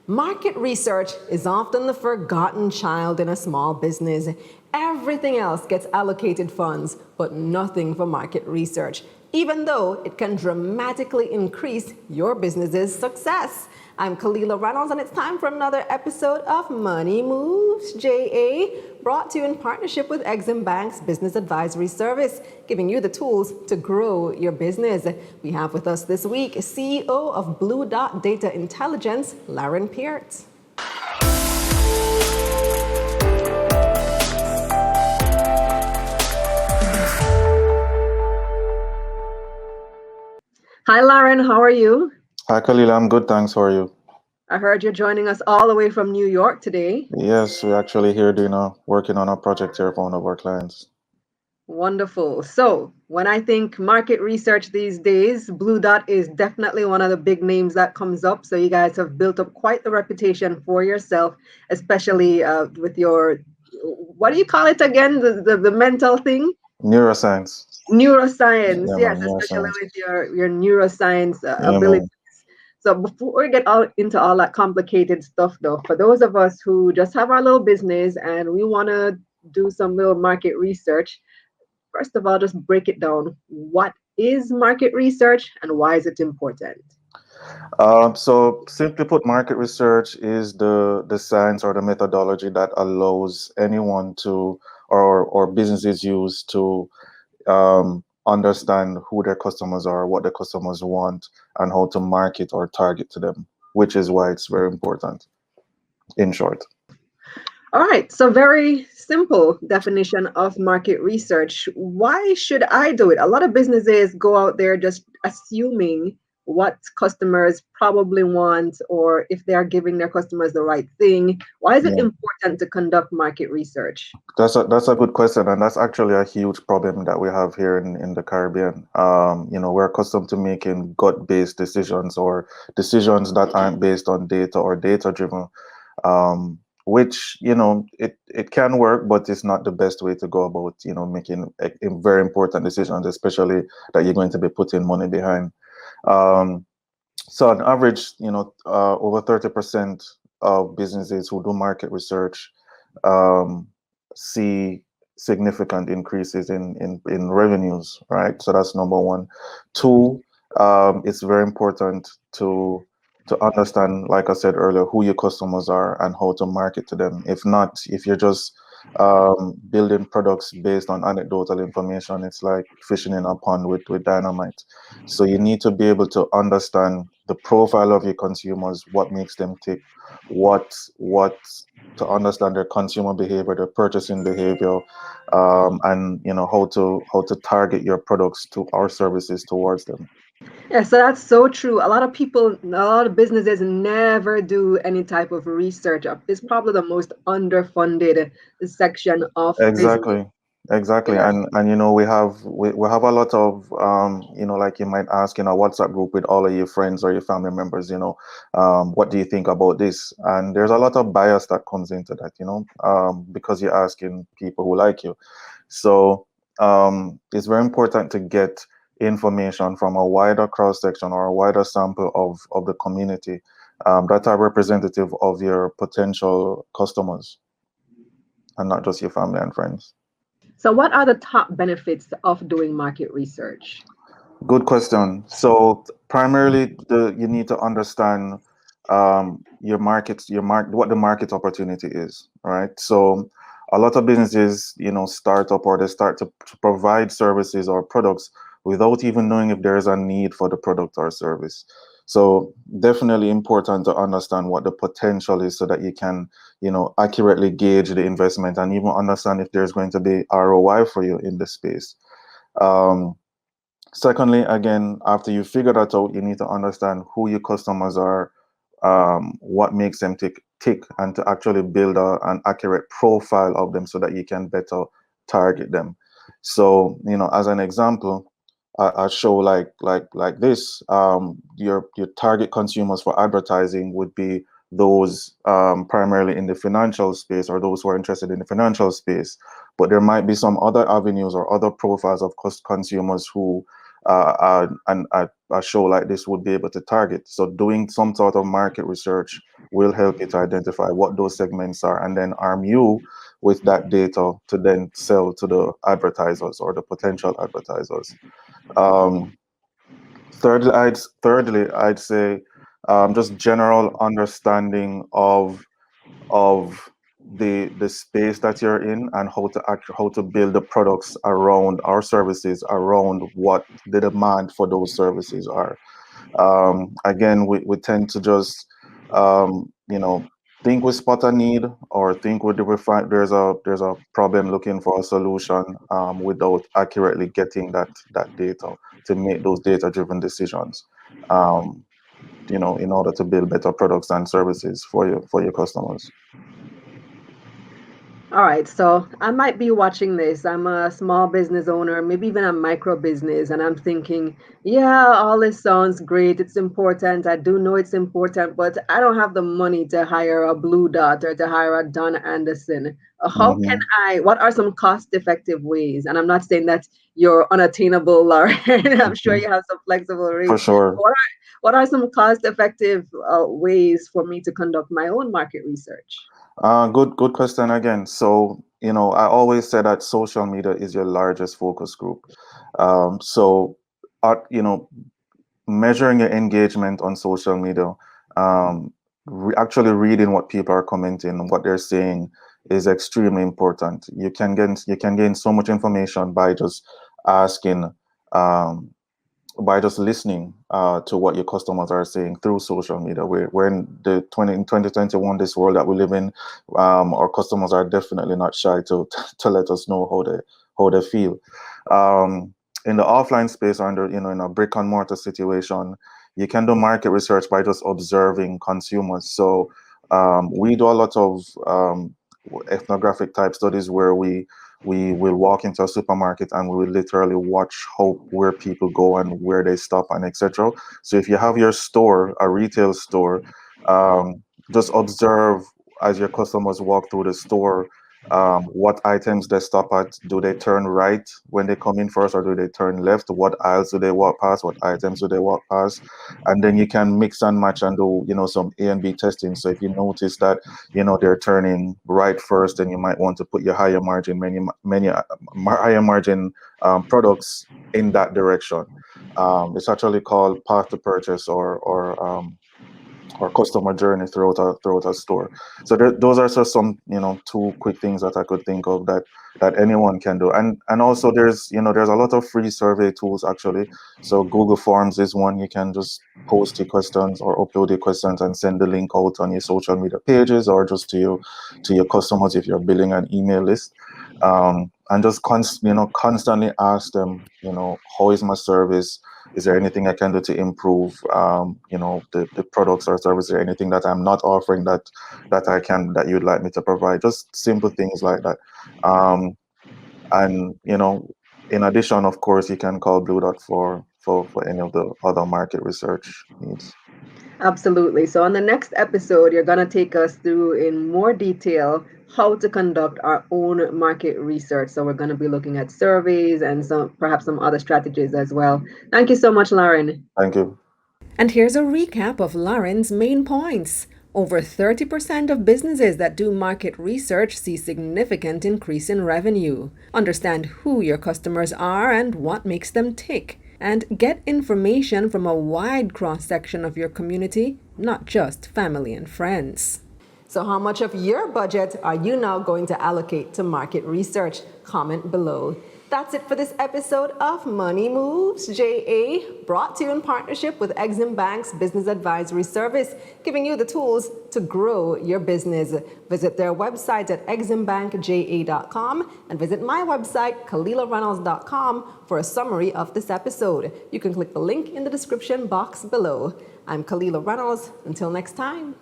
Market research is often the forgotten child in a small business. Everything else gets allocated funds, but nothing for market research, even though it can dramatically increase your business's success. I'm Kalila Reynolds, and it's time for another episode of Money Moves JA, brought to you in partnership with EXIM Bank's Business Advisory Service, giving you the tools to grow your business. We have with us this week CEO of Bluedot Data Intelligence, Larren Peart. Hi, Larren. How are you? Hi, Khalil. I'm good, thanks. How are you? I heard you're joining us all the way from New York today. Yes, we're actually here working on a project here for one of our clients. Wonderful. So, when I think market research these days, Bluedot is definitely one of the big names that comes up. So, you guys have built up quite the reputation for yourself, especially with your, what do you call it again? The mental thing? Neuroscience. Neuroscience. Yeah, Yes, man, especially neuroscience. with your neuroscience Yeah, ability. man. So before we get into all that complicated stuff, though, for those of us who just have our little business and we want to do some little market research, first of all, just break it down. What is market research and why is it important? So simply put, market research is the science or the methodology that allows anyone to or businesses use to understand who their customers are, what their customers want, and how to market or target to them, which is why it's very important, in short. All right, so very simple definition of market research. Why should I do it? A lot of businesses go out there just assuming what customers probably want or if they are giving their customers the right thing. Why is it Yeah. important to conduct market research? That's a good question, and that's actually a huge problem that we have here in the Caribbean. We're accustomed to making gut-based decisions or decisions that aren't based on data or data-driven, which it can work, but it's not the best way to go about making very important decisions, especially that you're going to be putting money behind. Um, so on average, over 30% of businesses who do market research um, see significant increases in revenues, right? So that's number one. Two, it's very important to understand, like I said earlier, who your customers are and how to market to them. If not, if you're just building products based on anecdotal information, it's like fishing in a pond with dynamite. So you need to be able to understand the profile of your consumers, what makes them tick, what to understand their consumer behavior, their purchasing behavior, and how to target your products to our services towards them. Yeah, so that's so true. A lot of people, a lot of businesses never do any type of research. It's probably the most underfunded section of business. Exactly. Exactly. Yeah. And we have a lot of like you might ask in a WhatsApp group with all of your friends or your family members, what do you think about this? And there's a lot of bias that comes into that, because you're asking people who like you. So it's very important to get information from a wider cross section or a wider sample of the community that are representative of your potential customers and not just your family and friends. So, what are the top benefits of doing market research? Good question. So primarily, you need to understand your markets, what the market opportunity is, right? So a lot of businesses, start up or they start to provide services or products without even knowing if there is a need for the product or service. So definitely important to understand what the potential is so that you can, accurately gauge the investment and even understand if there's going to be ROI for you in the space. Um, Secondly, again, after you figure that out, you need to understand who your customers are, what makes them tick, and to actually build an accurate profile of them so that you can better target them. So, as an example, a show like this, your target consumers for advertising would be those primarily in the financial space or those who are interested in the financial space. But there might be some other avenues or other profiles of consumers who a show like this would be able to target. So doing some sort of market research will help you to identify what those segments are, and then arm you with that data to then sell to the advertisers or the potential advertisers. Um, thirdly, I'd say just general understanding of the space that you're in, and how to build the products around our services, around what the demand for those services are. Again, we tend to just think we spot a need, or think we find there's a problem, looking for a solution, without accurately getting that data to make those data driven decisions, in order to build better products and services for your customers. All right, so I might be watching this. I'm a small business owner, maybe even a micro business, and I'm thinking, yeah, all this sounds great. It's important. I do know it's important, but I don't have the money to hire a Bluedot or to hire a Don Anderson. How can Hmm. what are some cost-effective ways? And I'm not saying that you're unattainable, Lauren. I'm sure you have some flexible For rates. sure. What are some cost-effective ways for me to conduct my own market research? Good question again. So, I always say that social media is your largest focus group. So, uh, you know, measuring your engagement on social media, actually reading what people are commenting, what they're saying, is extremely important. You can gain so much information asking, um, by just listening to what your customers are saying through social media. We're in in 2021, this world that we live in. Our customers are definitely not shy to to let us know how they feel. Um, in the offline space, or in a brick and mortar situation, you can do market research by just observing consumers. So we do a lot of ethnographic type studies, where we will walk into a supermarket and we will literally watch where people go and where they stop, and etc. So if you have your store, a retail store, just observe as your customers walk through the store, what items they stop at. Do they turn right when they come in first, or do they turn left? What aisles do they walk past? What items do they walk past? And then you can mix and match and do some A and B testing. So if you notice that they're turning right first, then you might want to put your higher margin higher margin products in that direction. It's actually called path to purchase, or customer journey throughout a store. So those are just some two quick things that I could think of that anyone can do. And also there's a lot of free survey tools actually. So Google Forms is one. You can just post your questions or upload your questions and send the link out on your social media pages, or just to your customers if you're building an email list. And just constantly ask them, how is my service? Is there anything I can do to improve, the products or services? Is there anything that I'm not offering that you'd like me to provide? Just simple things like that. And in addition, of course, you can call Bluedot for any of the other market research needs. Absolutely. So, on the next episode, you're going to take us through in more detail how to conduct our own market research. So, we're going to be looking at surveys and perhaps some other strategies as well. Thank you so much, Larren. Thank you. And here's a recap of Larren's main points. Over 30% of businesses that do market research see significant increase in revenue. Understand who your customers are and what makes them tick. And get information from a wide cross-section of your community, not just family and friends. So how much of your budget are you now going to allocate to market research? Comment below. That's it for this episode of Money Moves JA, brought to you in partnership with EXIM Bank's Business Advisory Service, giving you the tools to grow your business. Visit their website at eximbankja.com and visit my website, KalilaReynolds.com, for a summary of this episode. You can click the link in the description box below. I'm Kalila Reynolds. Until next time.